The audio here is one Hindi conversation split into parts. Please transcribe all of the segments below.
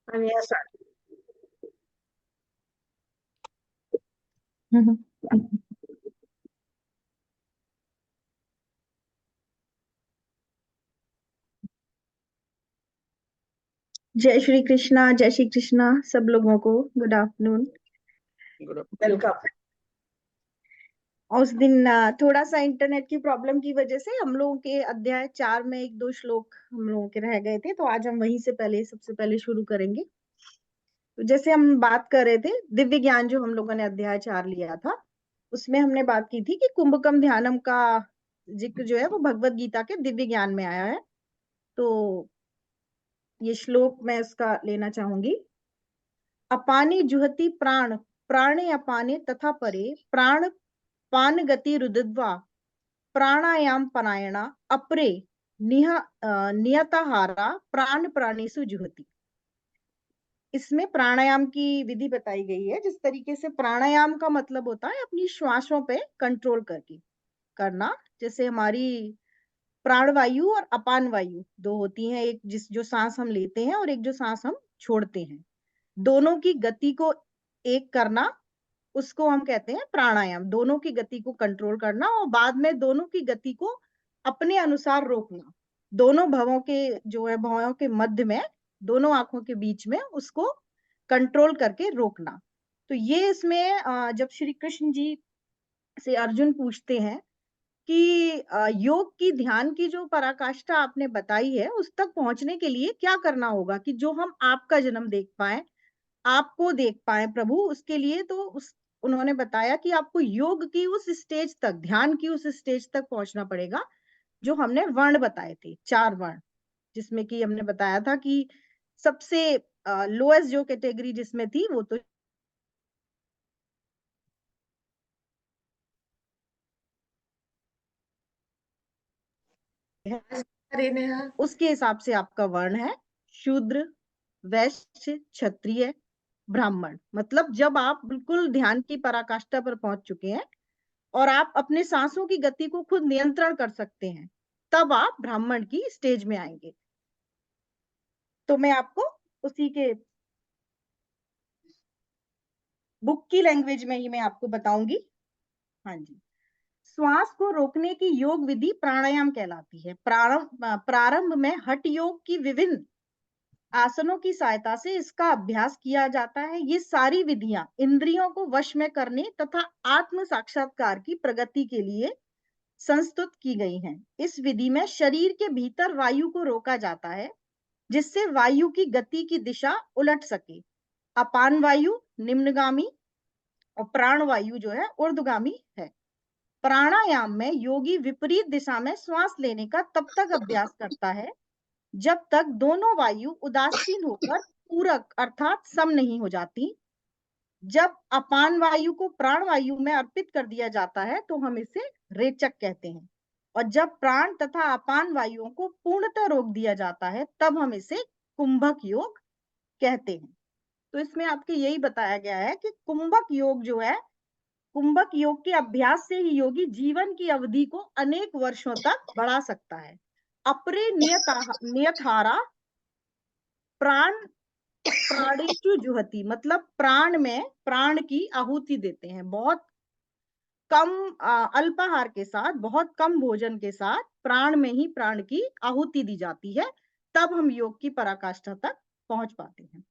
आणि असा हम्म। जय श्री कृष्णा सब लोगों को। Good afternoon. वेलकम। उस दिन थोड़ा सा इंटरनेट की प्रॉब्लम की वजह से हम लोगों के अध्याय 4 में एक दो श्लोक हम लोगों के रह गए थे, तो आज हम वहीं से पहले सबसे पहले शुरू करेंगे। तो जैसे हम बात कर रहे थे, दिव्य ज्ञान जो हम लोगों ने अध्याय 4 लिया था, उसमें हमने बात की थी कि कुंभकम ध्यानम का जिक्र जो है वो भगवत गीता के दिव्य ज्ञान में आया है। तो ये श्लोक मैं इसका लेना चाहूंगी। अपाने जुहति प्राण, प्राणे अपाने तथा परे, प्राण पान गति रुद्ध्वा, प्राणायाम परायणा अपरे नियताहारा प्राण प्राणेषु जुहति। इसमें प्राणायाम की विधि बताई गई है। जिस तरीके से प्राणायाम का मतलब होता है अपनी श्वासों पे कंट्रोल करके करना। जैसे हमारी प्राण वायु और अपान वायु दो होती हैं, एक जिस जो सांस हम लेते हैं और एक जो सांस हम छोड़ते हैं, दोनों की गति को एक करना, उसको हम कहते हैं प्राणायाम। दोनों की गति को कंट्रोल करना और बाद में दोनों की गति को अपने अनुसार रोकना। दोनों भवों के जो है, भवों के मध्य में, दोनों आंखों के बीच में उसको कंट्रोल करके रोकना। तो ये इसमें जब श्री कृष्ण जी से अर्जुन पूछते हैं कि योग की, ध्यान की जो पराकाष्ठा आपने बताई है उस तक पहुंचने के लिए क्या करना होगा कि जो हम आपका जन्म देख पाए, आपको देख पाए प्रभु, उसके लिए तो उस उन्होंने बताया कि आपको योग की उस स्टेज तक, ध्यान की उस स्टेज तक पहुंचना पड़ेगा जो हमने वर्ण बताए थे, 4 वर्ण। जिसमें कि हमने बताया था कि सबसे लोएस्ट जो कैटेगरी जिसमें थी वो तो है, अरे नेहा। उसके हिसाब से आपका वर्ण है शूद्र, वैश्य, क्षत्रिय, ब्राह्मण। मतलब जब आप बिल्कुल ध्यान की पराकाष्ठा पर पहुंच चुके हैं और आप अपने सांसों की गति को खुद नियंत्रण कर सकते हैं, तब आप ब्राह्मण की स्टेज में आएंगे। तो मैं आपको उसी के बुक की लैंग्वेज में ही मैं आपको बताऊंगी। हाँ जी। श्वास को रोकने की योग विधि प्राणायाम कहलाती है। प्रारंभ में हठ योग की विभिन्न आसनों की सहायता से इसका अभ्यास किया जाता है। ये सारी विधियां इंद्रियों को वश में करने तथा आत्म साक्षात्कार की प्रगति के लिए संस्तुत की गई हैं। इस विधि में शरीर के भीतर वायु को रोका जाता है जिससे वायु की गति की दिशा उलट सके। अपान वायु निम्नगामी और प्राण वायु जो है ऊर्ध्वगामी है। प्राणायाम में योगी विपरीत दिशा में श्वास लेने का तब तक अभ्यास करता है जब तक दोनों वायु उदासीन होकर पूरक अर्थात सम नहीं हो जाती। जब अपान वायु को प्राण वायु में अर्पित कर दिया जाता है तो हम इसे रेचक कहते हैं, और जब प्राण तथा अपान वायुओं को पूर्णतः रोक दिया जाता है तब हम इसे कुंभक योग कहते हैं। तो इसमें आपके यही बताया गया है कि कुंभक योग जो है, कुंभक योग के अभ्यास से ही योगी जीवन की अवधि को अनेक वर्षों तक बढ़ा सकता है। अपरे नियतहारा प्राण प्राणेषु जुहति, मतलब प्राण में प्राण की आहुति देते हैं। बहुत कम अल्पाहार के साथ, बहुत कम भोजन के साथ प्राण में ही प्राण की आहुति दी जाती है, तब हम योग की पराकाष्ठा तक पहुंच पाते हैं।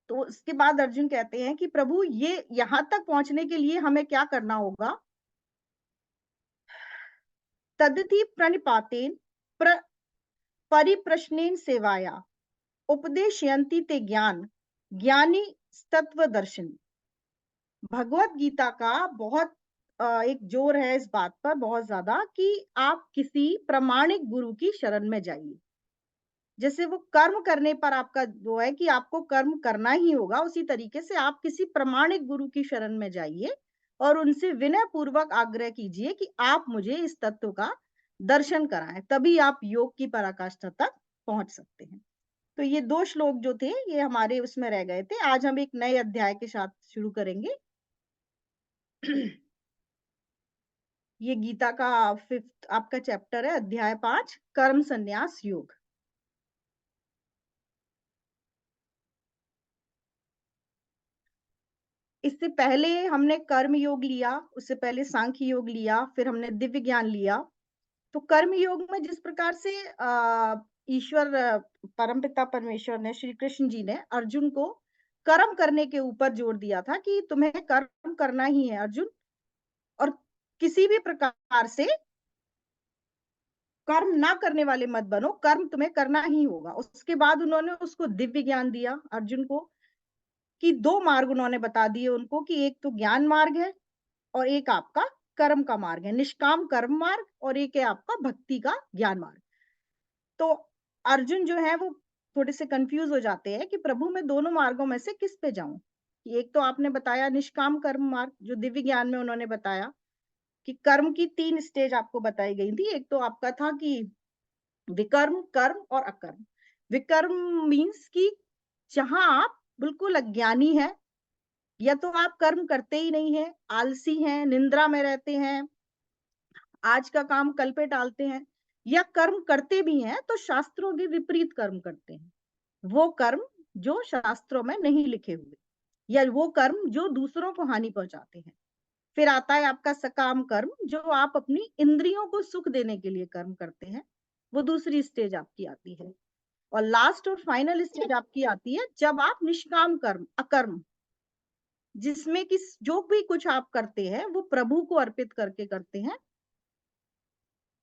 तो उसके बाद अर्जुन कहते हैं कि प्रभु ये यहां तक पहुंचने के लिए हमें क्या करना होगा। तदति प्रणिपातेन परिप्रश्नेन सेवाया उपदेशयन्ति ते ज्ञान ज्ञानी तत्वदर्शिनी। भगवत गीता का बहुत एक जोर है इस बात पर, बहुत ज्यादा, कि आप किसी प्रमाणिक गुरु की शरण में जाइए। जैसे वो कर्म करने पर आपका वो है कि आपको कर्म करना ही होगा, उसी तरीके से आप किसी प्रमाणिक गुरु की शरण में जाइए और उनसे विनय पूर्वक आग्रह कीजिए कि आप मुझे इस तत्व का दर्शन कराएं, तभी आप योग की पराकाष्ठा तक पहुंच सकते हैं। तो ये 2 श्लोक जो थे ये हमारे उसमें रह गए थे। आज हम एक नए अध्याय के साथ शुरू करेंगे। ये गीता का 5th आपका चैप्टर है, अध्याय 5, कर्म संन्यास योग। इससे पहले हमने कर्म योग लिया, उससे पहले सांख्य योग लिया, फिर हमने दिव्य ज्ञान लिया। तो कर्म योग में जिस प्रकार से ईश्वर परमपिता परमेश्वर ने, श्री कृष्ण जी ने अर्जुन को कर्म करने के ऊपर जोर दिया था कि तुम्हें कर्म करना ही है अर्जुन, और किसी भी प्रकार से कर्म ना करने वाले मत बनो, कर्म तुम्हें करना ही होगा। उसके बाद उन्होंने उसको दिव्य ज्ञान दिया अर्जुन को, कि दो मार्ग उन्होंने बता दिए उनको, कि एक तो ज्ञान मार्ग है और एक आपका कर्म का मार्ग है, निष्काम कर्म मार्ग, और एक है आपका भक्ति का ज्ञान मार्ग। तो अर्जुन जो है वो थोड़े से कंफ्यूज हो जाते हैं कि प्रभु मैं दोनों मार्गों में से किस पे जाऊं। एक तो आपने बताया निष्काम कर्म मार्ग, जो दिव्य ज्ञान में उन्होंने बताया कि कर्म की 3 स्टेज आपको बताई गई थी। एक तो आपका था कि विकर्म, कर्म और अकर्म। विकर्म मीन्स कि जहां आप बिल्कुल अज्ञानी है, या तो आप कर्म करते ही नहीं है, आलसी हैं, निंद्रा में रहते हैं, आज का काम कल पे टालते हैं, या कर्म करते भी हैं तो शास्त्रों के विपरीत कर्म करते हैं, वो कर्म जो शास्त्रों में नहीं लिखे हुए, या वो कर्म जो दूसरों को हानि पहुंचाते हैं। फिर आता है आपका सकाम कर्म, जो आप अपनी इंद्रियों को सुख देने के लिए कर्म करते हैं, वो दूसरी स्टेज आपकी आती है। और लास्ट और फाइनल स्टेज आपकी आती है जब आप निष्काम कर्म, अकर्म, जिसमें कि जो भी कुछ आप करते हैं वो प्रभु को अर्पित करके करते हैं,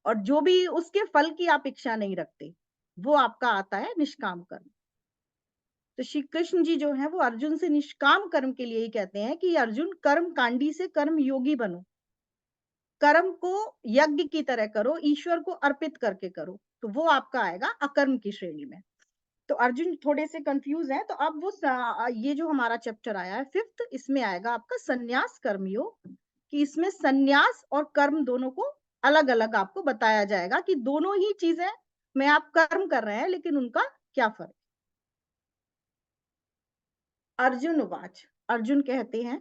और जो भी उसके फल की आप इच्छा नहीं रखते, वो आपका आता है निष्काम कर्म। तो श्री कृष्ण जी जो है वो अर्जुन से निष्काम कर्म के लिए ही कहते हैं कि अर्जुन कर्म कांडी से कर्म योगी बनो, कर्म को यज्ञ की तरह करो, ईश्वर को अर्पित करके करो, तो वो आपका आएगा अकर्म की श्रेणी में। तो अर्जुन थोड़े से कंफ्यूज हैं, तो अब वो ये जो हमारा चैप्टर आया है 5th, इसमें आएगा आपका संन्यास कर्म योग, कि इसमें संन्यास और कर्म दोनों को अलग अलग आपको बताया जाएगा कि दोनों ही चीजें में आप कर्म कर रहे हैं, लेकिन उनका क्या फर्क। अर्जुन उवाच, अर्जुन कहते हैं,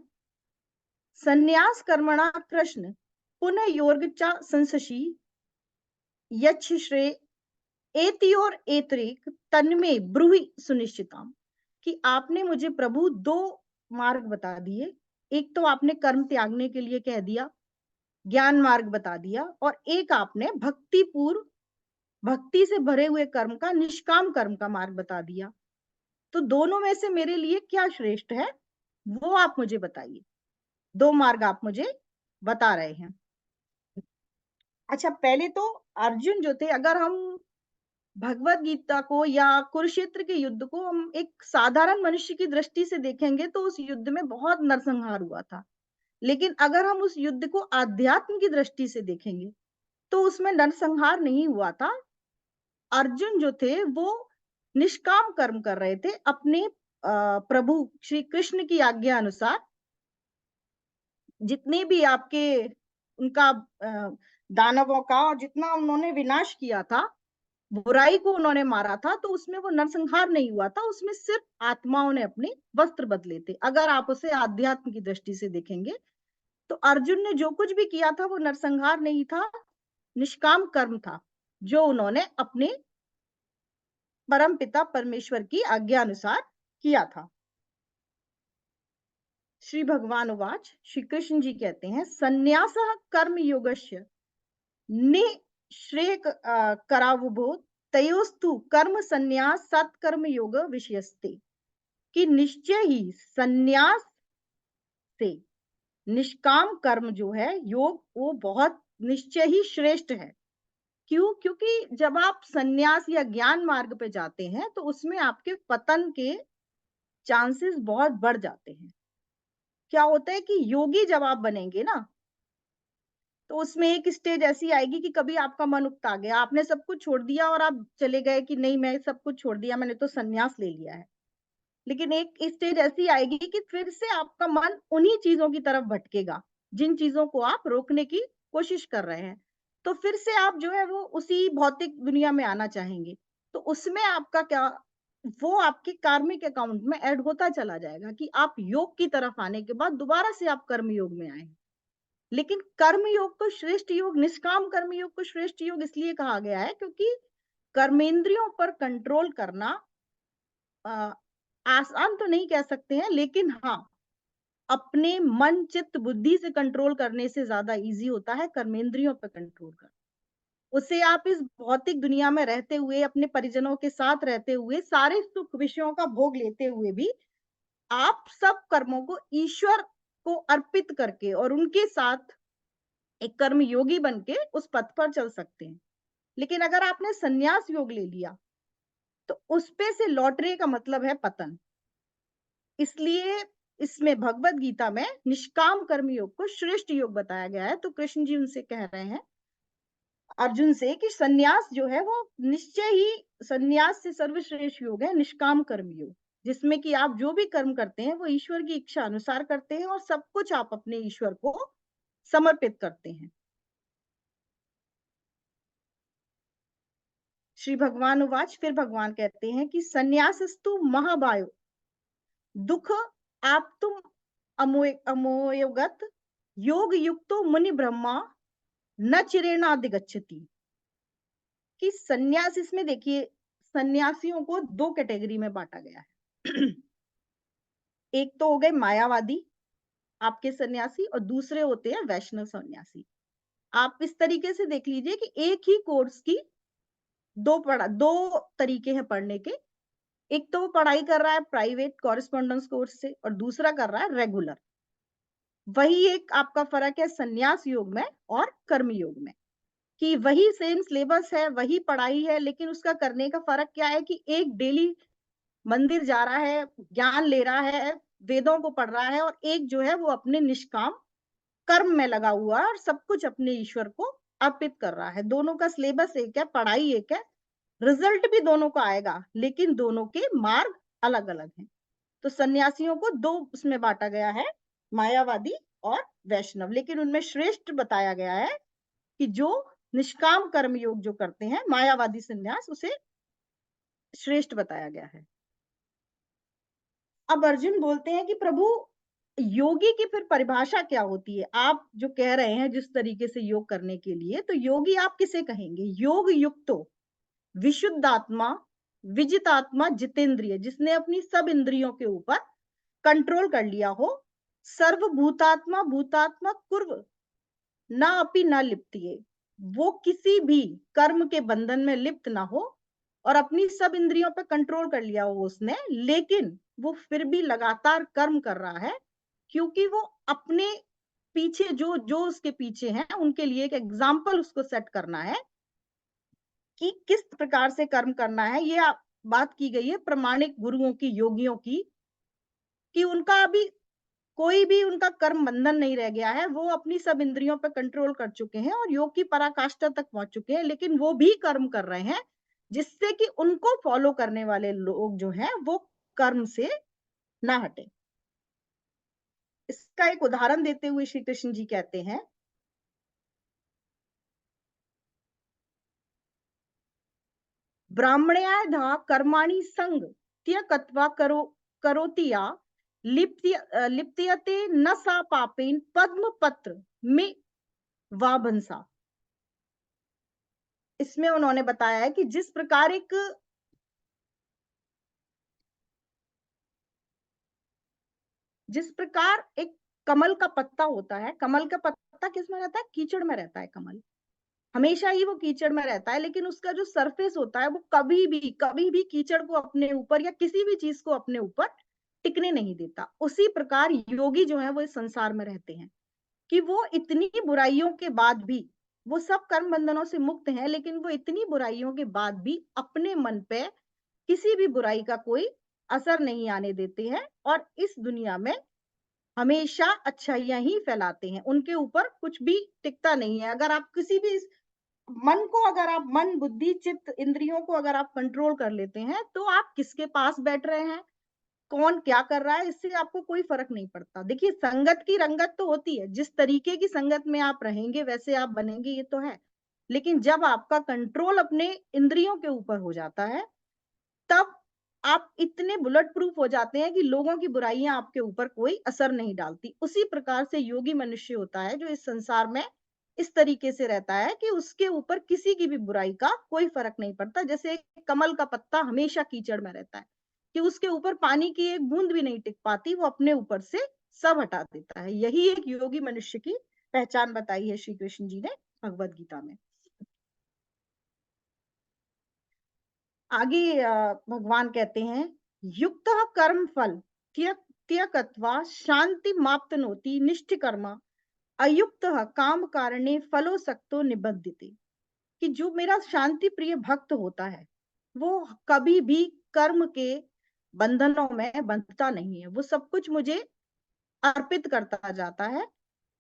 संन्यास कर्मणा कृष्ण पुनः योर्गचा संसशी यच्छ श्रेय एतियोर एतरेक तन्मे ब्रूहि सुनिश्चिताम, कि आपने मुझे प्रभु दो मार्ग बता दिए। एक तो आपने कर्म त्यागने के लिए कह दिया, ज्ञान मार्ग बता दिया, और एक आपने भक्ति पूर्व, भक्ति से भरे हुए कर्म का, निष्काम कर्म का मार्ग बता दिया। तो दोनों में से मेरे लिए क्या श्रेष्ठ है वो आप मुझे बताइए। दो मार्ग आप मुझे बता रहे हैं। अच्छा, पहले तो अर्जुन जो थे, अगर हम भगवत गीता को या कुरुक्षेत्र के युद्ध को हम एक साधारण मनुष्य की दृष्टि से देखेंगे तो उस युद्ध में बहुत नरसंहार हुआ था। लेकिन अगर हम उस युद्ध को आध्यात्म की दृष्टि से देखेंगे तो उसमें नरसंहार नहीं हुआ था। अर्जुन जो थे वो निष्काम कर्म कर रहे थे अपने प्रभु श्री कृष्ण की आज्ञा अनुसार। जितने भी आपके उनका दानवों का, और जितना उन्होंने विनाश किया था, बुराई को उन्होंने मारा था, तो उसमें वो नरसंहार नहीं हुआ था, उसमें सिर्फ आत्माओं ने अपने वस्त्र बदले थे। अगर आप उसे आध्यात्म की दृष्टि से देखेंगे तो अर्जुन ने जो कुछ भी किया था वो नरसंहार नहीं था, निष्काम कर्म था, जो उन्होंने अपने परम पिता परमेश्वर की आज्ञा अनुसार किया था। श्री भगवान उवाच, श्री कृष्ण जी कहते हैं, संन्यासः कर्म योगस्य निःश्रेय करावुभो तयोस्तु कर्म संन्यास सत्कर्म योग विषयस्ते, कि निश्चय ही संन्यास से निष्काम कर्म जो है योग, वो बहुत निश्चय ही श्रेष्ठ है। क्यों? क्योंकि जब आप संन्यास या ज्ञान मार्ग पे जाते हैं तो उसमें आपके पतन के चांसेस बहुत बढ़ जाते हैं। क्या होता है कि योगी जब आप बनेंगे ना, तो उसमें एक स्टेज ऐसी आएगी कि कभी आपका मन उकता गया, आपने सब कुछ छोड़ दिया और आप चले गए कि नहीं मैं सब कुछ छोड़ दिया, मैंने तो संन्यास ले लिया है। लेकिन एक स्टेज ऐसी आएगी कि फिर से आपका मन उन्हीं चीजों की तरफ भटकेगा जिन चीजों को आप रोकने की कोशिश कर रहे हैं। तो फिर से आप जो है वो उसी भौतिक दुनिया में आना चाहेंगे। तो उसमें आपका क्या, वो आपके कार्मिक अकाउंट में ऐड होता चला जाएगा कि आप योग की तरफ आने के बाद दोबारा से आप कर्म योग में आए। लेकिन कर्म योग को श्रेष्ठ योग, निष्काम कर्म योग को श्रेष्ठ योग इसलिए कहा गया है क्योंकि कर्मेंद्रियों पर कंट्रोल करना आसान तो नहीं कह सकते हैं, लेकिन हाँ, अपने मन चित्त बुद्धि से कंट्रोल करने से ज्यादा इजी होता है कर्मेंद्रियों पर कंट्रोल करना। उसे आप इस भौतिक दुनिया में रहते हुए, अपने परिजनों के साथ रहते हुए, सारे सुख विषयों का भोग लेते हुए भी आप सब कर्मों को ईश्वर को अर्पित करके और उनके साथ एक कर्म योगी बन के उस पथ पर चल सकते हैं। लेकिन अगर आपने संन्यास योग ले लिया तो उस पे से लौटने का मतलब है पतन। इसलिए इसमें भगवत गीता में निष्काम कर्म योग को श्रेष्ठ योग बताया गया है। तो कृष्ण जी उनसे कह रहे हैं अर्जुन से कि संन्यास जो है वो निश्चय ही संन्यास से सर्वश्रेष्ठ योग है निष्काम कर्म योग, जिसमें कि आप जो भी कर्म करते हैं वो ईश्वर की इच्छा अनुसार करते हैं और सब कुछ आप अपने ईश्वर को समर्पित करते हैं। श्री भगवान उवाच, फिर भगवान कहते हैं कि संन्यासस्तु महाबायो दुख आप तुम अमोयगत योग युक्तो मुनि ब्रह्मा न चिरेणाधिगच्छति। कि सन्यास, इसमें देखिए सन्यासियों को दो कैटेगरी में बांटा गया है। एक तो हो गए मायावादी आपके सन्यासी और दूसरे होते हैं वैष्णव सन्यासी। आप इस तरीके से देख लीजिए कि एक ही कोर्स की दो तरीके हैं पढ़ने के। एक तो वो पढ़ाई कर रहा है प्राइवेट कॉरेस्पॉन्डेंस कोर्स से और दूसरा कर रहा है रेगुलर। वही एक आपका फर्क है सन्यास योग में और कर्म योग में, कि वही सेम सिलेबस है, वही पढ़ाई है, लेकिन उसका करने का फर्क क्या है कि एक डेली मंदिर जा रहा है, ज्ञान ले रहा है, वेदों को पढ़ रहा है, और एक जो है वो अपने निष्काम कर्म में लगा हुआ है और सब कुछ अपने ईश्वर को अर्पित कर रहा है। दोनों का सिलेबस एक है, पढ़ाई एक है, रिजल्ट भी दोनों का आएगा, लेकिन दोनों के मार्ग अलग अलग हैं। तो सन्यासियों को दो उसमें बांटा गया है, मायावादी और वैष्णव। लेकिन उनमें श्रेष्ठ बताया गया है कि जो निष्काम कर्म योग जो करते हैं, मायावादी सन्यास, उसे श्रेष्ठ बताया गया है। अब अर्जुन बोलते हैं कि प्रभु योगी की फिर परिभाषा क्या होती है? आप जो कह रहे हैं जिस तरीके से योग करने के लिए, तो योगी आप किसे कहेंगे? योग युक्तो विशुद्धात्मा विजितात्मा जितेंद्रिय, जिसने अपनी सब इंद्रियों के ऊपर कंट्रोल कर लिया हो, सर्वभूतात्मा भूतात्मा कुर्व ना अपि न लिप्तिये, वो किसी भी कर्म के बंधन में लिप्त ना हो और अपनी सब इंद्रियों पे कंट्रोल कर लिया हो उसने, लेकिन वो फिर भी लगातार कर्म कर रहा है, क्योंकि वो अपने पीछे जो जो उसके पीछे हैं उनके लिए एक एग्जाम्पल उसको सेट करना है कि किस प्रकार से कर्म करना है। ये बात की गई है प्रमाणिक गुरुओं की, योगियों की, कि उनका अभी कोई भी उनका कर्म बंधन नहीं रह गया है, वो अपनी सब इंद्रियों पर कंट्रोल कर चुके हैं और योग की पराकाष्ठा तक पहुंच चुके हैं, लेकिन वो भी कर्म कर रहे हैं, जिससे कि उनको फॉलो करने वाले लोग जो हैं वो कर्म से ना हटे। इसका एक उदाहरण देते हुए श्री कृष्ण जी कहते हैं, ब्राह्मण्याधा कर्माणि संग त्यक्त्वा करोति या लिप्यते न सा पापेन पद्म पत्र में वाभंसा। इसमें उन्होंने बताया है कि जिस प्रकार एक कमल का पत्ता होता है, कमल का पत्ता किसमें रहता है? कीचड़ में रहता है। कमल हमेशा ही वो कीचड़ में रहता है, लेकिन उसका जो सरफेस होता है वो कभी भी कीचड़ को अपने ऊपर या किसी भी चीज को अपने ऊपर टिकने नहीं देता। उसी प्रकार योगी जो है वो इस संसार में रहते हैं कि वो इतनी बुराइयों के बाद भी, वो सब कर्म बंधनों से मुक्त हैं, लेकिन वो इतनी बुराइयों के बाद भी अपने मन पे किसी भी बुराई का कोई असर नहीं आने देते हैं और इस दुनिया में हमेशा अच्छाइयां ही फैलाते हैं। उनके ऊपर कुछ भी टिकता नहीं है। अगर आप किसी भी मन को, अगर आप मन बुद्धि चित्त इंद्रियों को अगर आप कंट्रोल कर लेते हैं, तो आप किसके पास बैठ रहे हैं, कौन क्या कर रहा है, इससे आपको कोई फर्क नहीं पड़ता। देखिए संगत की रंगत तो होती है, जिस तरीके की संगत में आप रहेंगे वैसे आप बनेंगे, ये तो है। लेकिन जब आपका कंट्रोल अपने इंद्रियों के ऊपर हो जाता है, तब आप इतने बुलेट प्रूफ हो जाते हैं कि लोगों की बुराइयां आपके ऊपर कोई असर नहीं डालती। उसी प्रकार से योगी मनुष्य होता है जो इस संसार में इस तरीके से रहता है कि उसके ऊपर किसी की भी बुराई का कोई फर्क नहीं पड़ता। जैसे कमल का पत्ता हमेशा कीचड़ में रहता है कि उसके ऊपर पानी की एक बूंद भी नहीं टिक पाती, वो अपने ऊपर से सब हटा देता है। यही एक योगी मनुष्य की पहचान बताई है श्री कृष्ण जी ने भगवत गीता में। आगे भगवान कहते हैं, युक्त कर्म फल त्यक्त्वा शांति माप्तनोति निष्ठिकर्मा अयुक्त काम कारणे फलो सक्तो निबध्यते। कि जो मेरा शांति प्रिय भक्त होता है वो कभी भी कर्म के बंधनों में बंधता नहीं है, वो सब कुछ मुझे अर्पित करता जाता है।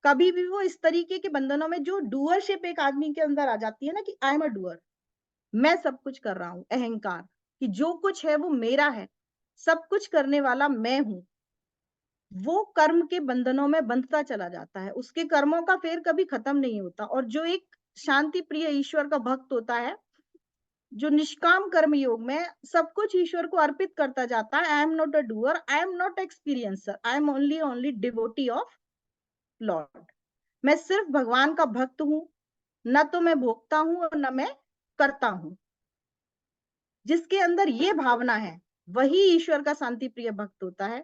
कभी भी वो इस तरीके के बंधनों में, जो डूअरशिप एक आदमी के अंदर आ जाती है ना, कि आई एम अ डूअर, मैं सब कुछ कर रहा हूं, अहंकार कि जो कुछ है वो मेरा है, सब कुछ करने वाला मैं हूं, वो कर्म के बंधनों में बंधता चला जाता है, उसके कर्मों का फेर कभी खत्म नहीं होता। और जो एक शांति प्रिय ईश्वर का भक्त होता है, जो निष्काम कर्म योग में सब कुछ ईश्वर को अर्पित करता जाता है, I am not a doer, I am not experiencer, I am only devotee of Lord. मैं सिर्फ भगवान का भक्त हूं, न तो मैं भोगता हूं और न मैं करता हूं। जिसके अंदर ये भावना है वही ईश्वर का शांति प्रिय भक्त होता है।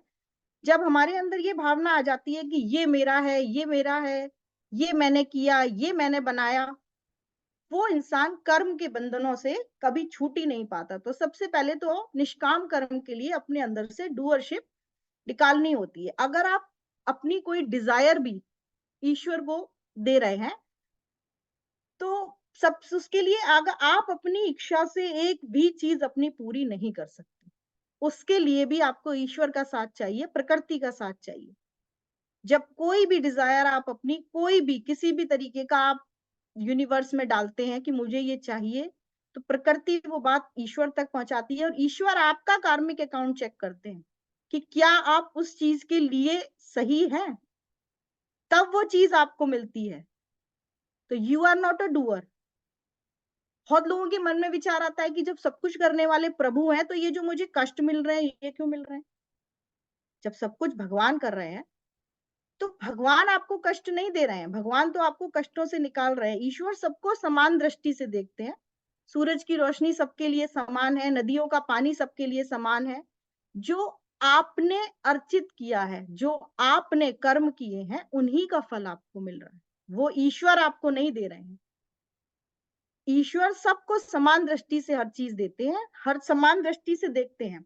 जब हमारे अंदर ये भावना आ जाती है कि ये मेरा है, ये मेरा है, ये मैंने किया, ये मैंने बनाया, वो इंसान कर्म के बंधनों से कभी छूट ही नहीं पाता। तो सबसे पहले तो निष्काम कर्म के लिए अपने अंदर से डूअरशिप निकालनी होती है। अगर आप अपनी कोई डिजायर भी ईश्वर को दे रहे हैं, तो सब उसके लिए अगर आप अपनी इच्छा से एक भी चीज अपनी पूरी नहीं कर सकते, उसके लिए भी आपको ईश्वर का साथ चाहिए, प्रकृति का साथ चाहिए। जब कोई भी डिजायर आप अपनी, कोई भी किसी भी तरीके का आप यूनिवर्स में डालते हैं कि मुझे ये चाहिए, तो प्रकृति वो बात ईश्वर तक पहुंचाती है, और ईश्वर आपका कार्मिक अकाउंट चेक करते हैं कि क्या आप उस चीज के लिए सही हैं, तब वो चीज आपको मिलती है। तो you are not a doer. बहुत लोगों के मन में विचार आता है कि जब सब कुछ करने वाले प्रभु हैं, तो ये जो मुझे कष्ट मिल रहे हैं, ये क्यों मिल रहे हैं? जब सब कुछ भगवान कर रहे हैं, तो भगवान आपको कष्ट नहीं दे रहे हैं, भगवान तो आपको कष्टों से निकाल रहे हैं। ईश्वर सबको समान दृष्टि से देखते हैं। सूरज की रोशनी सबके लिए समान है, नदियों का पानी सबके लिए समान है। जो आपने अर्चित किया है, जो आपने कर्म किए हैं, उन्हीं का फल आपको मिल रहा है, वो ईश्वर आपको नहीं दे रहे हैं। ईश्वर सबको समान दृष्टि से हर चीज देते हैं, हर समान दृष्टि से देखते हैं।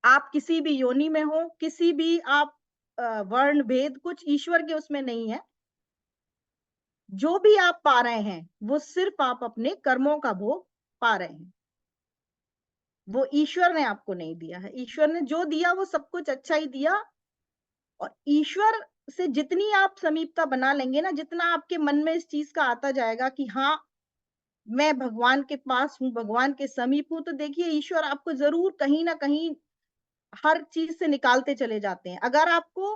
आप किसी भी योनि में हो, किसी भी आप वर्ण भेद कुछ ईश्वर के उसमें नहीं है। जो भी आप पा रहे हैं वो सिर्फ आप अपने कर्मों का भोग पा रहे हैं, वो ईश्वर ने आपको नहीं दिया है। ईश्वर ने जो दिया वो सब कुछ अच्छा ही दिया। और ईश्वर से जितनी आप समीपता बना लेंगे ना, जितना आपके मन में इस चीज का आता जाएगा कि हाँ, मैं भगवान के पास हूँ, भगवान के समीप हूँ, तो देखिए ईश्वर आपको जरूर कहीं ना कहीं हर चीज से निकालते चले जाते हैं। अगर आपको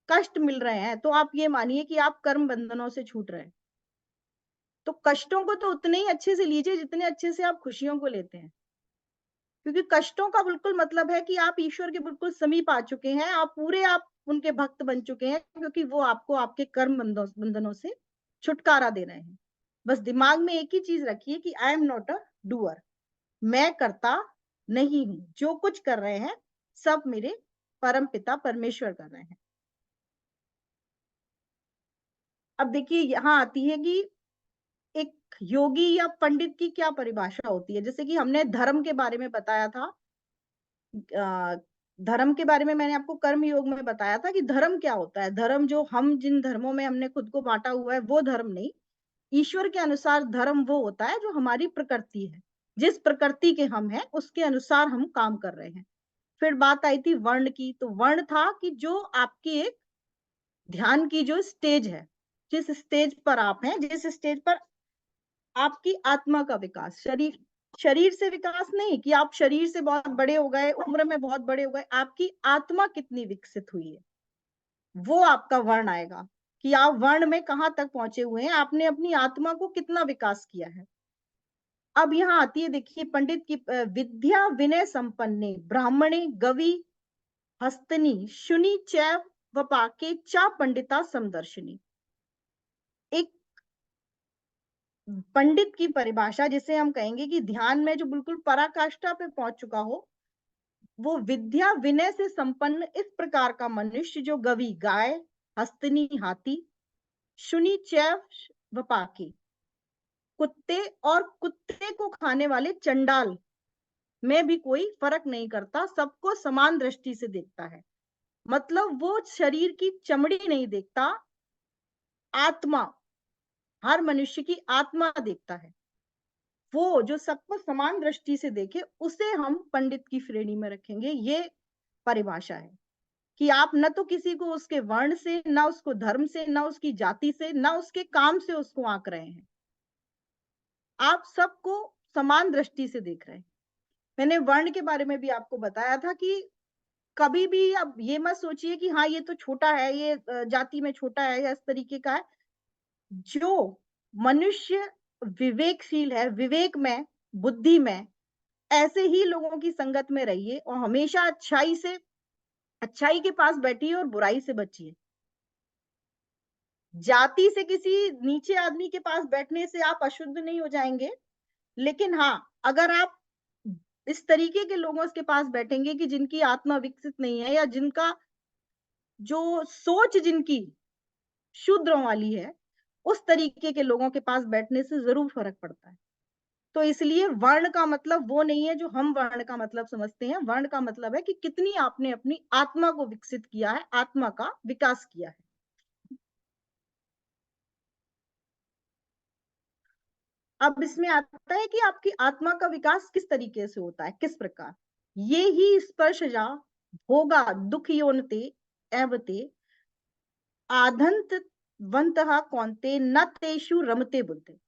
कष्ट मिल रहे हैं, तो आप ये मानिए कि आप कर्म बंधनों से छूट रहे हैं। तो कष्टों को तो उतने ही अच्छे से लीजिए जितने अच्छे से आप खुशियों को लेते हैं, क्योंकि कष्टों का बिल्कुल मतलब है कि आप ईश्वर के बिल्कुल समीप आ चुके हैं, आप उनके भक्त बन चुके हैं, क्योंकि वो आपको आपके कर्म बंधनों से छुटकारा दे रहे हैं। बस दिमाग में एक ही चीज रखिए कि I am not a doer, मैं करता नहीं हूं, जो कुछ कर रहे हैं सब मेरे परम पिता परमेश्वर कर रहे हैं। अब देखिए यहाँ आती है कि एक योगी या पंडित की क्या परिभाषा होती है। जैसे कि हमने धर्म के बारे में बताया था, धर्म के बारे में मैंने आपको कर्म योग में बताया था कि धर्म क्या होता है। धर्म जो हम जिन धर्मों में हमने खुद को बांटा हुआ है वो धर्म नहीं। ईश्वर के अनुसार धर्म वो होता है जो हमारी प्रकृति है, जिस प्रकृति के हम हैं उसके अनुसार हम काम कर रहे हैं। फिर बात आई थी वर्ण की, तो वर्ण था कि जो आपकी एक ध्यान की जो स्टेज है, जिस स्टेज पर आप हैं, जिस स्टेज पर आपकी आत्मा का विकास, शरीर शरीर से विकास नहीं कि आप शरीर से बहुत बड़े हो गए, उम्र में बहुत बड़े हो गए, आपकी आत्मा कितनी विकसित हुई है, वो आपका वर्ण आएगा कि आप वर्ण में कहां तक पहुंचे हुए हैं, आपने अपनी आत्मा को कितना विकास किया है। अब यहाँ आती है देखिए पंडित की, विद्या विनय संपन्ने ब्राह्मणे गवि हस्तनी शुनि चैव वपाके चा पंडिता समदर्शिनी। एक पंडित की परिभाषा जिसे हम कहेंगे कि ध्यान में जो बिल्कुल पराकाष्ठा पे पहुंच चुका हो, वो विद्या विनय से संपन्न इस प्रकार का मनुष्य जो गवी गाय, हस्तनी हाथी, शुनि चैव व पाकी, कुत्ते और कुत्ते को खाने वाले चंडाल में भी कोई फर्क नहीं करता, सबको समान दृष्टि से देखता है। मतलब वो शरीर की चमड़ी नहीं देखता, आत्मा, हर मनुष्य की आत्मा देखता है। वो जो सबको समान दृष्टि से देखे, उसे हम पंडित की श्रेणी में रखेंगे। ये परिभाषा है कि आप न तो किसी को उसके वर्ण से, न उसको धर्म से, न उसकी जाति से, न उसके काम से उसको आंक रहे हैं। आप सबको समान दृष्टि से देख रहे हैं। मैंने वर्ण के बारे में भी आपको बताया था कि कभी भी अब ये मत सोचिए कि हाँ ये तो छोटा है, ये जाति में छोटा है या इस तरीके का है। जो मनुष्य विवेकशील है, विवेक में, बुद्धि में, ऐसे ही लोगों की संगत में रहिए और हमेशा अच्छाई के पास बैठिए और बुराई से बचिए। जाति से किसी नीचे आदमी के पास बैठने से आप अशुद्ध नहीं हो जाएंगे, लेकिन हाँ, अगर आप इस तरीके के लोगों के पास बैठेंगे कि जिनकी आत्मा विकसित नहीं है या जिनका जो सोच जिनकी शूद्रों वाली है, उस तरीके के लोगों के पास बैठने से जरूर फर्क पड़ता है। तो इसलिए वर्ण का मतलब वो नहीं है जो हम वर्ण का मतलब समझते हैं। वर्ण का मतलब है कि कितनी आपने अपनी आत्मा को विकसित किया है, आत्मा का विकास किया है। अब इसमें आता है कि आपकी आत्मा का विकास किस तरीके से होता है, किस प्रकार। ये ही स्पर्शजा भोगा दुख योनते एवते आधंत वंतः कौन्ते न तेषु रमते बुद्धि।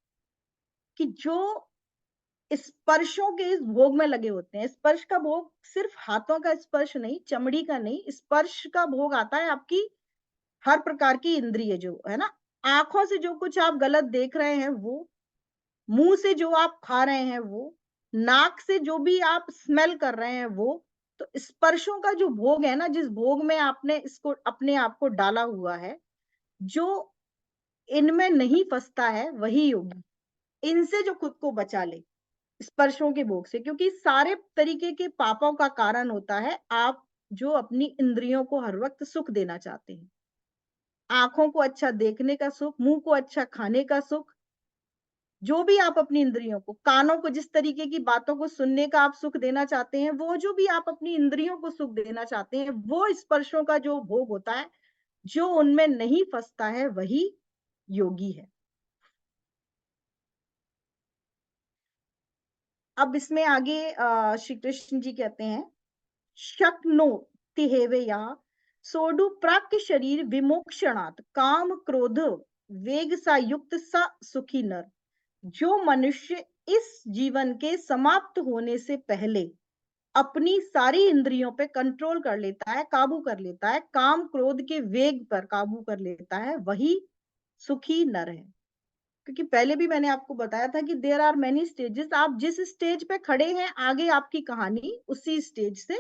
कि जो स्पर्शों के इस भोग में लगे होते हैं, स्पर्श का भोग सिर्फ हाथों का स्पर्श नहीं, चमड़ी का नहीं, स्पर्श का भोग आता है आपकी हर प्रकार की इंद्रिय जो है ना। आंखों से जो कुछ आप गलत देख रहे हैं वो, मुंह से जो आप खा रहे हैं वो, नाक से जो भी आप स्मेल कर रहे हैं वो, तो स्पर्शों का जो भोग है ना, जिस भोग में आपने इसको अपने आप को डाला हुआ है, जो इनमें नहीं फंसता है वही योगी। इनसे जो खुद को बचा ले स्पर्शों के भोग से, क्योंकि सारे तरीके के पापों का कारण होता है आप जो अपनी इंद्रियों को हर वक्त सुख देना चाहते हैं। आंखों को अच्छा देखने का सुख, मुंह को अच्छा खाने का सुख, जो भी आप अपनी इंद्रियों को, कानों को जिस तरीके की बातों को सुनने का आप सुख देना चाहते हैं, वो जो भी आप अपनी इंद्रियों को सुख देना चाहते हैं, वो स्पर्शों का जो भोग होता है, जो उनमें नहीं फंसता है वही योगी है। अब इसमें आगे श्री कृष्ण जी कहते हैं, शक्नो तिहेवे या सोडु प्राक्य शरीर विमोक्षणात् काम क्रोध वेग सा युक्त सा सुखी नर। जो मनुष्य इस जीवन के समाप्त होने से पहले अपनी सारी इंद्रियों पे कंट्रोल कर लेता है, काबू कर लेता है, काम क्रोध के वेग पर काबू कर लेता है, वही सुखी नर है। क्योंकि पहले भी मैंने आपको बताया था कि देयर आर मेनी स्टेजेस। आप जिस स्टेज पे खड़े हैं, आगे आपकी कहानी उसी स्टेज से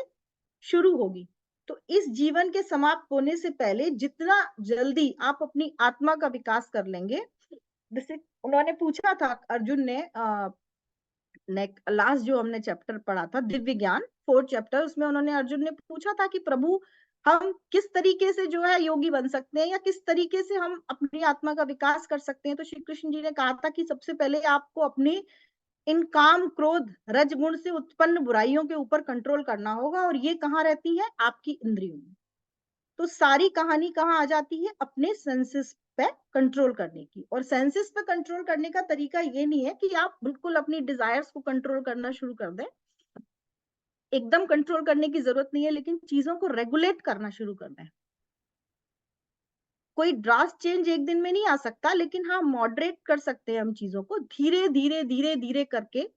शुरू होगी। तो इस जीवन के समाप्त होने से पहले जितना जल्दी आप अपनी आत्मा का विकास कर लेंगे, जैसे उन्होंने पूछा था अर्जुन ने, लास्ट जो हमने चैप्टर पढ़ा था दिव्य ज्ञान 4th चैप्टर, उसमें उन्होंने अर्जुन ने पूछा था कि प्रभु हम किस तरीके से जो है योगी बन सकते हैं या किस तरीके से हम अपनी आत्मा का विकास कर सकते हैं। तो श्री कृष्ण जी ने कहा था कि सबसे पहले आपको अपनी इन काम क्रोध रजगुण से उत्पन्न बुराइयों के ऊपर कंट्रोल करना होगा, और ये कहाँ रहती है, आपकी इंद्रियों में। तो सारी कहानी कहाँ आ जाती है, अपने सेंसेस पे कंट्रोल करने की। और सेंसेस पे कंट्रोल करने का तरीका ये नहीं है कि आप बिल्कुल अपनी डिजायर्स को कंट्रोल करना शुरू कर दें, एकदम कंट्रोल करने की जरूरत नहीं है, लेकिन चीजों को रेगुलेट करना शुरू कर दें। कोई ड्रास्ट चेंज एक दिन में नहीं आ सकता, लेकिन हाँ मॉडरेट कर सकते हैं हम चीजों को, धीरे धीरे धीरे धीरे करके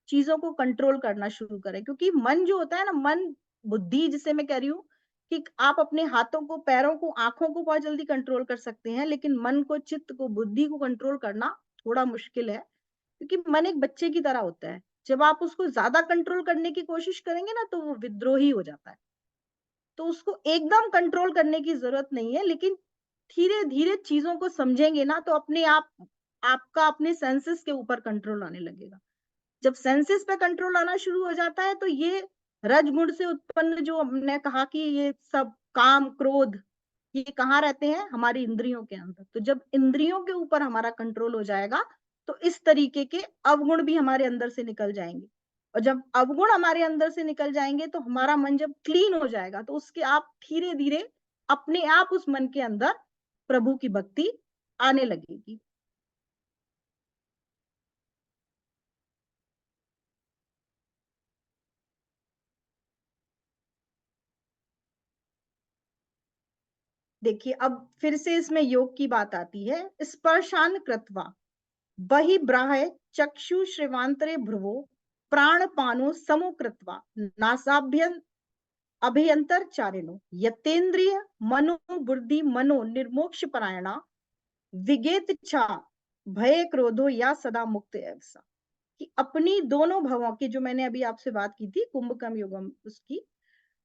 चीजों को कंट्रोल करना शुरू करें। क्योंकि मन जो होता है ना, मन बुद्धि जिसे मैं कह रही हूँ कि आप अपने हाथों को, पैरों को, आंखों को बहुत जल्दी कंट्रोल कर सकते हैं, लेकिन मन को, चित्त को, बुद्धि को कंट्रोल करना थोड़ा मुश्किल है। क्योंकि मन एक बच्चे की तरह होता है, जब आप उसको ज्यादा कंट्रोल करने की कोशिश करेंगे ना तो वो विद्रोही हो जाता है। तो उसको एकदम कंट्रोल करने की जरूरत नहीं है, लेकिन धीरे धीरे चीजों को समझेंगे ना तो अपने आप आपका अपने सेंसेस के ऊपर कंट्रोल आने लगेगा। जब सेंसेस पे कंट्रोल आना शुरू हो जाता है तो ये रजगुण से उत्पन्न जो हमने कहा कि ये सब काम क्रोध, ये कहाँ रहते हैं? हमारी इंद्रियों के अंदर। तो जब इंद्रियों के ऊपर हमारा कंट्रोल हो जाएगा, तो इस तरीके के अवगुण भी हमारे अंदर से निकल जाएंगे। और जब अवगुण हमारे अंदर से निकल जाएंगे, तो हमारा मन जब क्लीन हो जाएगा, तो उसके आप धीरे धीरे अपने आप उस मन के अंदर प्रभु की भक्ति आने लगेगी। देखिए, अब फिर से इसमें योग की बात आती है। स्पर्शान कृत्वा बहि ब्राह्य चक्षु श्रीवांतरे भ्रुवो प्राणपानो समो कृत्वा नासाभ्यं अभ्यंतर चारिणो यतेन्द्रिय मनो बुद्धि मनो निर्मोक्ष परायणा विगेत इच्छा भय क्रोधो या सदा मुक्त ऐसा। कि अपनी दोनों भवों की, जो मैंने अभी आपसे बात की थी कुंभकम युगम, उसकी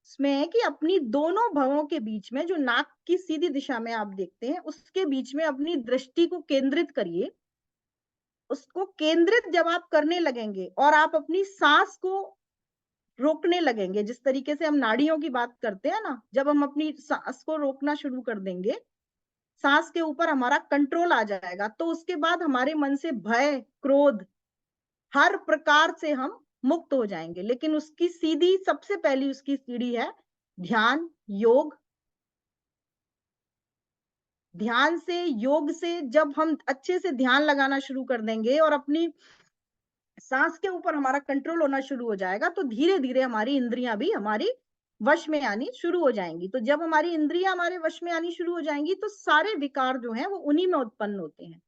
इसमें है कि अपनी दोनों भवों के बीच में, जो नाक की सीधी दिशा में आप देखते हैं, उसके बीच में अपनी दृष्टि को केंद्रित करिए। उसको केंद्रित जब आप करने लगेंगे और आप अपनी सांस को रोकने लगेंगे, जिस तरीके से हम नाड़ियों की बात करते हैं ना, जब हम अपनी सांस को रोकना शुरू कर देंगे, सांस के ऊपर हमारा कंट्रोल आ जाएगा, तो उसके बाद हमारे मन से भय, क्रोध, हर प्रकार से हम मुक्त हो जाएंगे। लेकिन उसकी सीधी सबसे पहली उसकी सीढ़ी है ध्यान, योग। ध्यान से, योग से जब हम अच्छे से ध्यान लगाना शुरू कर देंगे और अपनी सांस के ऊपर हमारा कंट्रोल होना शुरू हो जाएगा, तो धीरे धीरे हमारी इंद्रियां भी हमारी वश में आनी शुरू हो जाएंगी। तो जब हमारी इंद्रियां हमारे वश में आनी शुरू हो जाएंगी, तो सारे विकार जो हैं वो उन्हीं में उत्पन्न होते हैं।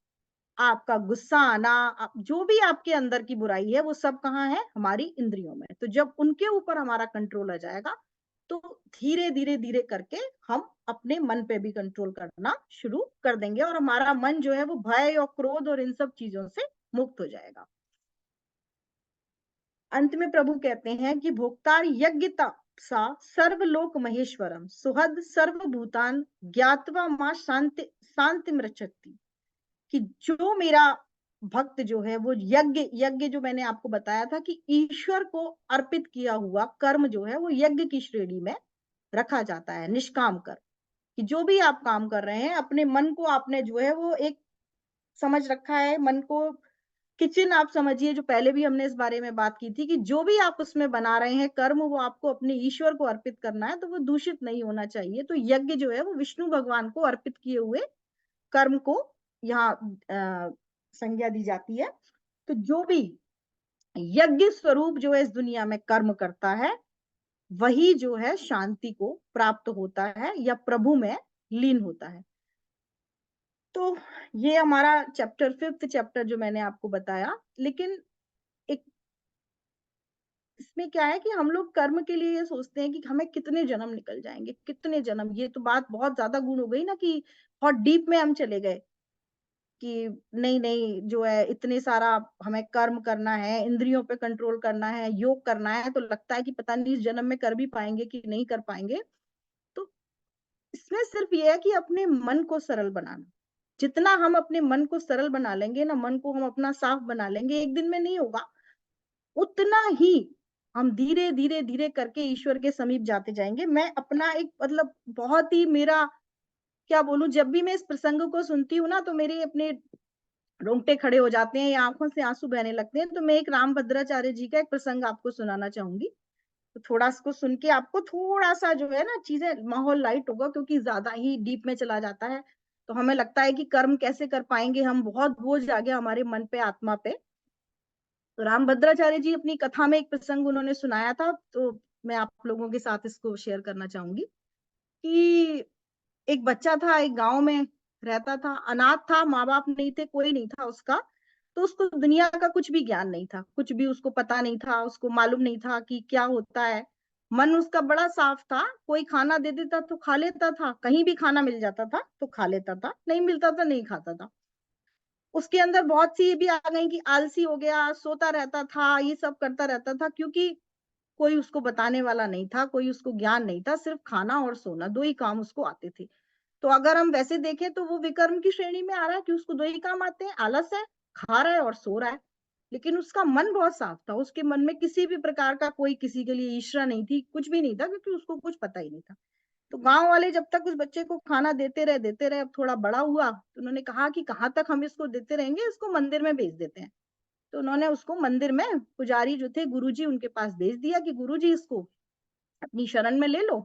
आपका गुस्सा आना, जो भी आपके अंदर की बुराई है, वो सब कहाँ है? हमारी इंद्रियों में। तो जब उनके ऊपर हमारा कंट्रोल आ जाएगा, तो धीरे धीरे धीरे करके हम अपने मन पे भी कंट्रोल करना शुरू कर देंगे, और हमारा मन जो है वो भय और क्रोध और इन सब चीजों से मुक्त हो जाएगा। अंत में प्रभु कहते हैं कि भोक्तार यज्ञता सा सर्वलोक महेश्वरम सुहद सर्वभूतान ज्ञातवा मां शांति शांति मृच्छति। कि जो मेरा भक्त जो है वो यज्ञ यज्ञ जो मैंने आपको बताया था कि ईश्वर को अर्पित किया हुआ कर्म जो है वो यज्ञ की श्रेणी में रखा जाता है। निष्काम कर, कि जो भी आप काम कर रहे हैं, अपने मन को आपने जो है वो एक समझ रखा है, मन को किचन आप समझिए, जो पहले भी हमने इस बारे में बात की थी, कि जो भी आप उसमें बना रहे हैं कर्म, वो आपको अपने ईश्वर को अर्पित करना है, तो वो दूषित नहीं होना चाहिए। तो यज्ञ जो है वो विष्णु भगवान को अर्पित किए हुए कर्म को यहाँ संज्ञा दी जाती है। तो जो भी यज्ञ स्वरूप जो है इस दुनिया में कर्म करता है, वही जो है शांति को प्राप्त होता है या प्रभु में लीन होता है। तो ये हमारा चैप्टर, 5th चैप्टर जो मैंने आपको बताया। लेकिन एक इसमें क्या है कि हम लोग कर्म के लिए ये सोचते हैं कि हमें कितने जन्म निकल जाएंगे, कितने जन्म। ये तो बात बहुत ज्यादा गुण हो गई ना, कि बहुत डीप में हम चले गए कि नहीं नहीं, जो है इतने सारा हमें कर्म करना है, इंद्रियों पे कंट्रोल करना है, योग करना है, तो लगता है कि पता नहीं इस जन्म में कर भी पाएंगे कि नहीं कर पाएंगे। तो इसमें सिर्फ ये है कि अपने मन को सरल बनाना। जितना हम अपने मन को सरल बना लेंगे ना, मन को हम अपना साफ बना लेंगे, एक दिन में नहीं होगा, उतना ही हम धीरे धीरे धीरे करके ईश्वर के समीप जाते जाएंगे। मैं अपना एक मतलब बहुत ही, मेरा क्या बोलूं, जब भी मैं इस प्रसंग को सुनती हूँ ना, तो मेरे अपने रोंगटे खड़े हो जाते हैं या आंखों से आंसू बहने लगते हैं। तो मैं एक रामभद्राचार्य जी का एक प्रसंग आपको सुनाना चाहूंगी। तो थोड़ा इसको सुन के आपको थोड़ा सा जो है ना, चीजें, माहौल लाइट होगा, क्योंकि ज्यादा ही डीप में चला जाता है तो हमें लगता है कि कर्म कैसे कर पाएंगे हम, बहुत बोझ आ गया हमारे मन पे, आत्मा पे। तो रामभद्राचार्य जी अपनी कथा में एक प्रसंग उन्होंने सुनाया था, तो मैं आप लोगों के साथ इसको शेयर करना चाहूंगी। कि एक बच्चा था, एक गांव में रहता था, अनाथ था, माँ बाप नहीं थे, कोई नहीं था उसका। तो उसको दुनिया का कुछ भी ज्ञान नहीं था, कुछ भी उसको पता नहीं था, उसको मालूम नहीं था कि क्या होता है। मन उसका बड़ा साफ था, कोई खाना दे देता तो खा लेता था, कहीं भी खाना मिल जाता था तो खा लेता था, नहीं मिलता था नहीं खाता था। उसके अंदर बहुत सी ये भी आ गई कि आलसी हो गया, सोता रहता था, ये सब करता रहता था, क्योंकि कोई उसको बताने वाला नहीं था, कोई उसको ज्ञान नहीं था, सिर्फ खाना और सोना, दो ही काम उसको आते थे। तो अगर हम वैसे देखें तो वो विकर्म की श्रेणी में आ रहा है कि उसको दो ही काम आते हैं, आलस है, खा रहा है और सो रहा है। लेकिन उसका मन बहुत साफ था, उसके मन में किसी भी प्रकार का कोई किसी के लिए ईर्ष्या नहीं थी, कुछ भी नहीं था, क्योंकि उसको कुछ पता ही नहीं था। तो गांव वाले जब तक उस बच्चे को खाना देते रहे, अब थोड़ा बड़ा हुआ तो उन्होंने कहा कि कहाँ तक हम इसको देते रहेंगे, इसको मंदिर में भेज देते हैं। तो उन्होंने उसको मंदिर में, पुजारी जो थे गुरुजी, उनके पास भेज दिया कि गुरुजी इसको अपनी शरण में ले लो।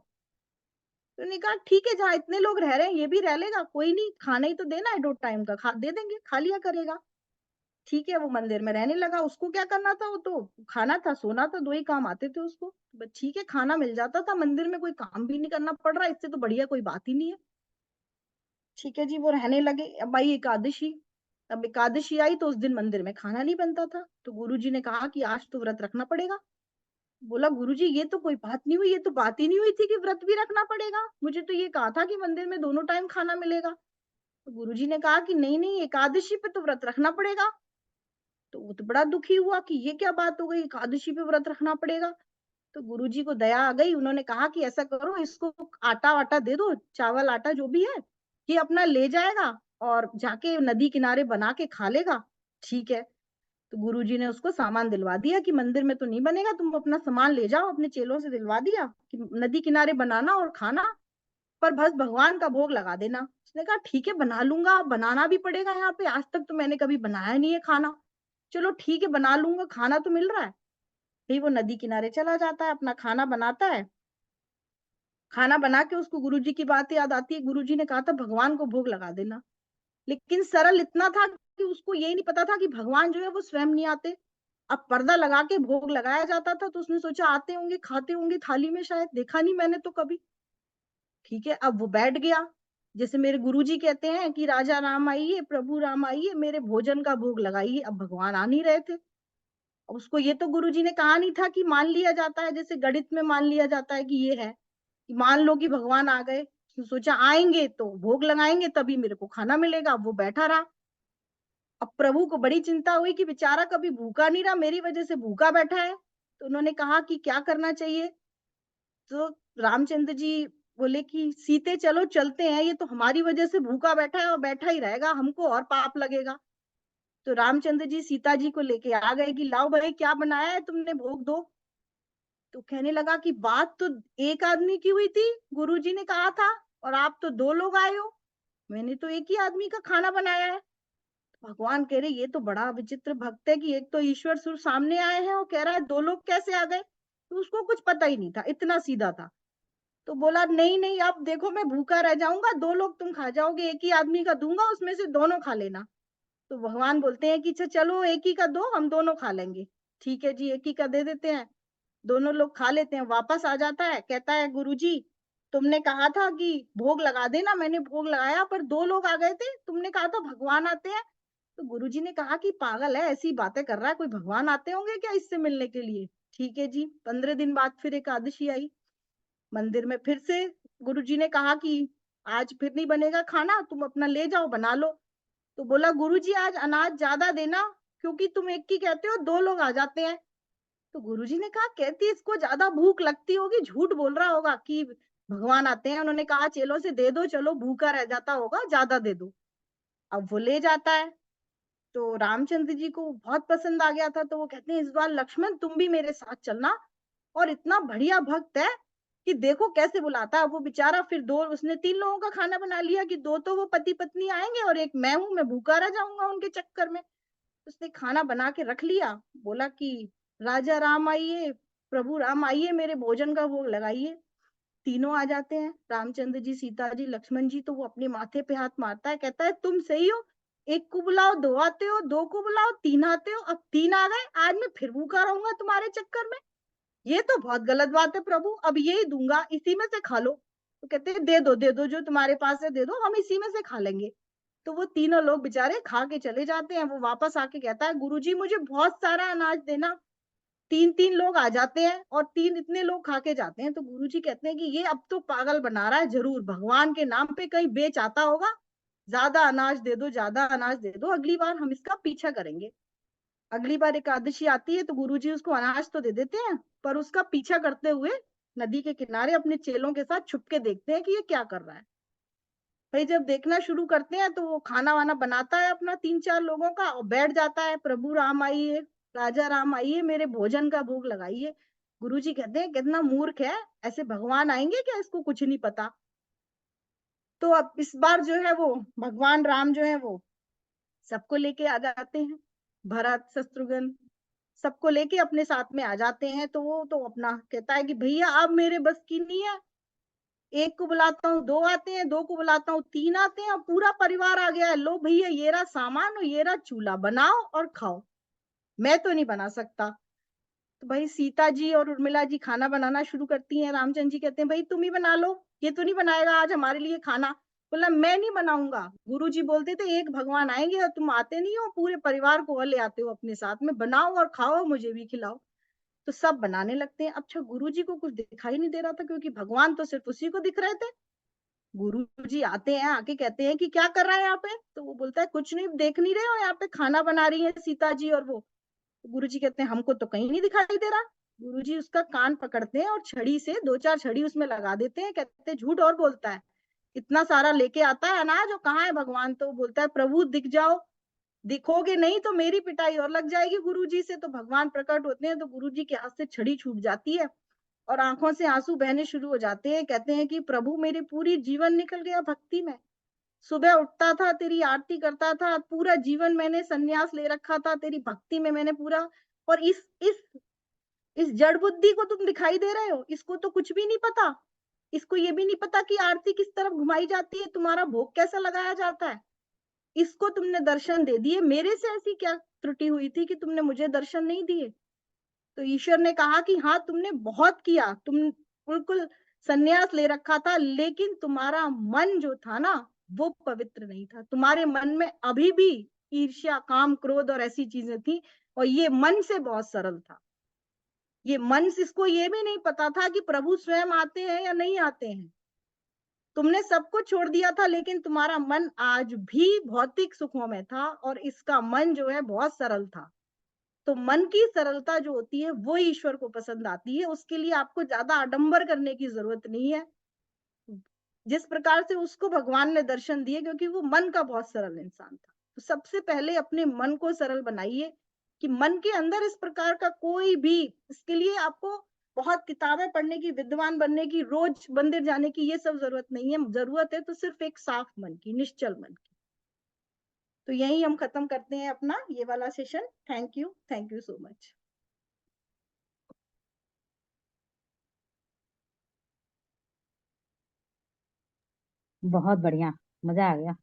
तो उन्होंने कहा ठीक है, जहाँ इतने लोग रह रहे हैं ये भी रह लेगा, कोई नहीं, खाना ही तो देना है 2 टाइम का, दे देंगे, खा लिया करेगा। ठीक है, वो मंदिर में रहने लगा, उसको क्या करना था, वो तो खाना था, सोना था, 2 ही काम आते थे उसको। बस ठीक है, खाना मिल जाता था, मंदिर में कोई काम भी नहीं करना पड़ रहा, इससे तो बढ़िया कोई बात ही नहीं है। ठीक है जी, वो रहने लगे। अब आई एकादशी, अब एकादशी आई तो उस दिन मंदिर में खाना नहीं बनता था, तो गुरुजी ने कहा कि आज तो व्रत रखना पड़ेगा। बोला गुरुजी ये तो कोई बात नहीं हुई, ये तो बात ही नहीं हुई थी कि व्रत भी रखना पड़ेगा, मुझे तो ये कहा था कि मंदिर में दोनों टाइम खाना मिलेगा। तो गुरुजी ने कहा कि नहीं नहीं, एकादशी पे तो व्रत रखना पड़ेगा। तो वो तो बड़ा दुखी हुआ कि ये क्या बात हो गई, एकादशी पे व्रत रखना पड़ेगा। तो गुरुजी को दया आ गई, उन्होंने कहा कि ऐसा करो, इसको आटा वाटा दे दो, चावल आटा जो भी है, ये अपना ले जाएगा और जाके नदी किनारे बना के खा लेगा। ठीक है, तो गुरुजी ने उसको सामान दिलवा दिया कि मंदिर में तो नहीं बनेगा, तुम अपना सामान ले जाओ, अपने चेलों से दिलवा दिया कि नदी किनारे बनाना और खाना, पर बस भगवान का भोग लगा देना। उसने कहा ठीक है, बना लूंगा, बनाना भी पड़ेगा, यहाँ पे आज तक तो मैंने कभी बनाया नहीं है खाना, चलो ठीक है बना लूंगा, खाना तो मिल रहा है। फिर वो नदी किनारे चला जाता है, अपना खाना बनाता है। खाना बना के उसको गुरुजी की बात याद आती है, गुरुजी ने कहा था भगवान को भोग लगा देना। लेकिन सरल इतना था कि उसको यही नहीं पता था कि भगवान जो है वो स्वयं नहीं आते। अब पर्दा लगा के भोग लगाया जाता था, तो उसने सोचा आते होंगे, खाते होंगे थाली में, शायद देखा नहीं मैंने तो कभी। ठीक है, अब वो बैठ गया, जैसे मेरे गुरुजी कहते हैं कि राजा राम आइए, प्रभु राम आइए, मेरे भोजन का भोग लगाइए। अब भगवान आ नहीं रहे थे। उसको ये तो गुरुजी ने कहा नहीं था कि मान लिया जाता है, जैसे गणित में मान लिया जाता है कि ये है, कि मान लो कि भगवान आ गए, तो सोचा आएंगे तो भोग लगाएंगे तभी मेरे को खाना मिलेगा। अब वो बैठा रहा। अब प्रभु को बड़ी चिंता हुई कि बेचारा कभी भूखा नहीं रहा, मेरी वजह से भूखा बैठा है। तो उन्होंने कहा कि क्या करना चाहिए। तो रामचंद्र जी बोले कि सीते चलो चलते हैं, ये तो हमारी वजह से भूखा बैठा है और बैठा ही रहेगा, हमको और पाप लगेगा। तो रामचंद्र जी सीता जी को लेके आ गए कि लाओ भाई, क्या बनाया है तुमने, भोग दो। तो कहने लगा कि बात तो एक आदमी की हुई थी, गुरुजी ने कहा था, और आप तो 2 लोग आए हो, मैंने तो एक ही आदमी का खाना बनाया है। भगवान कह रहे ये तो बड़ा विचित्र भक्त है कि एक तो ईश्वर सुर सामने आए हैं और कह रहा है 2 लोग कैसे आ गए। तो उसको कुछ पता ही नहीं था, इतना सीधा था। तो बोला नहीं नहीं, अब देखो मैं भूखा रह जाऊंगा, 2 लोग तुम खा जाओगे, एक ही आदमी का दूंगा, उसमें से दोनों खा लेना। तो भगवान बोलते हैं कि अच्छा चलो एक ही का दो, हम दोनों खा लेंगे। ठीक है जी, एक ही का दे देते हैं। दोनों लोग खा लेते हैं, वापस आ जाता है, कहता है गुरुजी तुमने कहा था कि भोग लगा देना, मैंने भोग लगाया, पर 2 लोग आ गए थे, तुमने कहा था भगवान आते हैं। तो गुरुजी ने कहा कि पागल है, ऐसी बातें कर रहा है, कोई भगवान आते होंगे क्या इससे मिलने के लिए। ठीक है जी, 15 दिन बाद फिर एकादशी आई। मंदिर में फिर से गुरुजी ने कहा कि आज फिर नहीं बनेगा खाना, तुम अपना ले जाओ बना लो। तो बोला गुरुजी आज अनाज ज्यादा देना, क्योंकि तुम एक ही कहते हो, 2 लोग आ जाते हैं। तो गुरुजी ने कहा कहती इसको ज्यादा भूख लगती होगी, झूठ बोल रहा होगा कि भगवान आते हैं, उन्होंने कहा चेलों से दे दो, चलो भूखा रह जाता होगा, ज्यादा दे दो। अब वो ले जाता है। तो रामचंद्र जी को बहुत पसंद आ गया था, तो वो कहते हैं इस बार लक्ष्मण तुम भी मेरे साथ चलना, और इतना बढ़िया भक्त है कि देखो कैसे बुलाता है वो बेचारा। फिर 2, उसने 3 लोगों का खाना बना लिया कि 2 तो वो पति पत्नी आएंगे और एक मैं हूं, मैं भूखा रह जाऊंगा उनके चक्कर में। उसने खाना बना के रख लिया, बोला कि राजा राम आइए, प्रभु राम आइए, मेरे भोजन का भोग लगाइए। तीनों आ जाते हैं, रामचंद्र जी, सीता जी, लक्ष्मण जी। तो वो अपने माथे पे हाथ मारता है, कहता है तुम सही हो, एक को बुलाओ 2 आते हो, 2 को बुलाओ 3 आते हो, अब 3 आ गए, आज मैं फिर भूखा रहूंगा तुम्हारे चक्कर में। ये तो बहुत गलत बात है प्रभु, अब यही दूंगा, इसी में से खा लो। तो कहते हैं दे दो जो तुम्हारे पास है दे दो, हम इसी में से खा लेंगे। तो वो तीनों लोग बेचारे खा के चले जाते हैं। वो वापस आके कहता है गुरुजी मुझे बहुत सारा अनाज देना। 3-3 लोग आ जाते हैं और 3 इतने लोग खा के जाते हैं। तो गुरुजी कहते हैं कि ये अब तो पागल बना रहा है, जरूर भगवान के नाम पे कहीं बेच आता होगा, ज्यादा अनाज दे दो, ज्यादा अनाज दे दो, अगली बार हम इसका पीछा करेंगे। अगली बार एकादशी आती है तो गुरुजी उसको अनाज तो दे देते हैं, पर उसका पीछा करते हुए नदी के किनारे अपने चेलों के साथ छुप के देखते हैं कि ये क्या कर रहा है। भाई जब देखना शुरू करते हैं तो वो खाना वाना बनाता है अपना 3-4 लोगों का और बैठ जाता है, प्रभु राम आइए, राजा राम आइए, मेरे भोजन का भोग लगाइए। गुरुजी कहते हैं कितना मूर्ख है, ऐसे भगवान आएंगे क्या, इसको कुछ नहीं पता। तो अब इस बार जो है वो भगवान राम जो है वो सबको लेके आ जाते हैं, भरत शत्रुघ्न सबको लेके अपने साथ में आ जाते हैं। तो वो तो अपना कहता है कि भैया अब मेरे बस की नहीं है, एक को बुलाता हूँ दो आते हैं, दो को बुलाता हूँ तीन आते हैं, और पूरा परिवार आ गया है। लो भैया ये रहा सामान और ये रहा चूल्हा, बनाओ और खाओ, मैं तो नहीं बना सकता। तो भाई सीता जी और उर्मिला जी खाना बनाना शुरू करती हैं। रामचंद्र जी कहते हैं भाई तुम ही बना लो, ये तो नहीं बनाएगा आज हमारे लिए खाना। बोला मैं नहीं बनाऊंगा। गुरु जी बोलते थे एक भगवान आएंगे और तुम आते नहीं हो, पूरे परिवार को और ले आते हो अपने साथ में, बनाओ और खाओ, मुझे भी खिलाओ। तो सब बनाने लगते हैं। अच्छा गुरु जी को कुछ दिखाई नहीं दे रहा था, क्योंकि भगवान तो सिर्फ उसी को दिख रहे थे। गुरु जी आते हैं, आके कहते हैं कि क्या कर रहा है यहाँ पे। तो वो बोलता है कुछ नहीं, देख नहीं रहे हो यहाँ पे खाना बना रही है सीता जी और वो। गुरुजी कहते हैं हमको तो कहीं नहीं दिखाई दे रहा। गुरुजी उसका कान पकड़ते हैं और छड़ी से दो चार छड़ी उसमें लगा देते हैं। कहते हैं झूठ और बोलता है, इतना सारा लेके आता है अनाज और कहाँ है भगवान। तो बोलता है प्रभु दिख जाओ, दिखोगे नहीं तो मेरी पिटाई और लग जाएगी गुरुजी से। तो भगवान प्रकट होते हैं तो गुरुजी के हाथ से छड़ी छूट जाती है और आंखों से आंसू बहने शुरू हो जाते हैं। कहते हैं कि प्रभु मेरी पूरी जीवन निकल गया भक्ति में, सुबह उठता था तेरी आरती करता था, पूरा जीवन मैंने सन्यास ले रखा था तेरी भक्ति में मैंने पूरा। और इस जड़ बुद्धि को तुम दिखाई दे रहे हो, इसको तो कुछ भी नहीं पता, इसको ये भी नहीं पता कि आरती किस तरफ घुमाई जाती है, तुम्हारा भोग कैसा लगाया जाता है। इसको तुमने दर्शन दे दिए, मेरे से ऐसी क्या त्रुटि हुई थी कि तुमने मुझे दर्शन नहीं दिए। तो ईश्वर ने कहा कि हाँ तुमने बहुत किया, तुम बिल्कुल सन्यास ले रखा था, लेकिन तुम्हारा मन जो था ना वो पवित्र नहीं था। तुम्हारे मन में अभी भी ईर्ष्या काम क्रोध और ऐसी चीजें थी, और ये मन से बहुत सरल था। ये मन से इसको ये भी नहीं पता था कि प्रभु स्वयं आते हैं या नहीं आते हैं। तुमने सब कुछ छोड़ दिया था, लेकिन तुम्हारा मन आज भी भौतिक सुखों में था, और इसका मन जो है बहुत सरल था। तो मन की सरलता जो होती है वो ईश्वर को पसंद आती है। उसके लिए आपको ज्यादा आडंबर करने की जरूरत नहीं है। जिस प्रकार से उसको भगवान ने दर्शन दिए, क्योंकि वो मन का बहुत सरल इंसान था। तो सबसे पहले अपने मन को सरल बनाइए, कि मन के अंदर इस प्रकार का कोई भी, इसके लिए आपको बहुत किताबें पढ़ने की, विद्वान बनने की, रोज मंदिर जाने की ये सब जरूरत नहीं है। जरूरत है तो सिर्फ एक साफ मन की, निश्चल मन की। तो यही हम खत्म करते हैं अपना ये वाला session. Thank you so much. बहुत बढ़िया, मजा आ गया।